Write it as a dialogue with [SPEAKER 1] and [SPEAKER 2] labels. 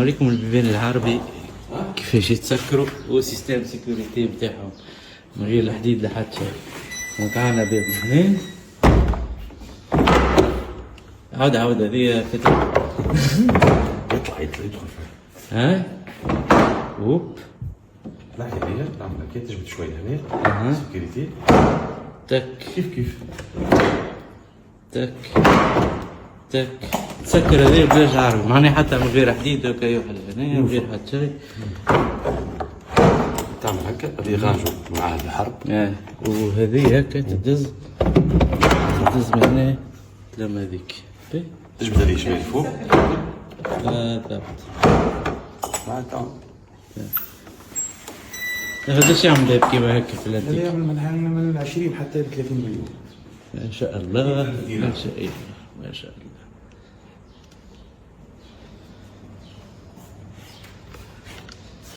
[SPEAKER 1] نوريكم البيبان العربي كيفاش يتسكروا وسيستم سيكوريتي بتاعهم من غير الحديد لحد شيء. دونك عندنا باب من هنا، عاود هذه فتحة
[SPEAKER 2] يطلع يدخل فيها.
[SPEAKER 1] ها اوب
[SPEAKER 2] لا هي نعمل هكا تجبد شويه هنا سيكوريتي
[SPEAKER 1] تك
[SPEAKER 2] كيف
[SPEAKER 1] تك تك تسكر هذه بلاش عربي معني حتى من غير حديد هكا يوحل هنا من غير حتى شيء.
[SPEAKER 2] تعمل هكا هذه غانجو معاه الحرب
[SPEAKER 1] وهذه هكا تدز من هنا لما هذيك
[SPEAKER 2] تجبد هذه شويه فوق
[SPEAKER 1] بالضبط.
[SPEAKER 2] بعد
[SPEAKER 1] قداش يعمل باب كيما هكا في
[SPEAKER 3] هذا
[SPEAKER 1] الانتيك؟
[SPEAKER 3] يعمل من 20 حتى 30 مليون
[SPEAKER 1] ما شاء الله ما شاء الله ما شاء الله.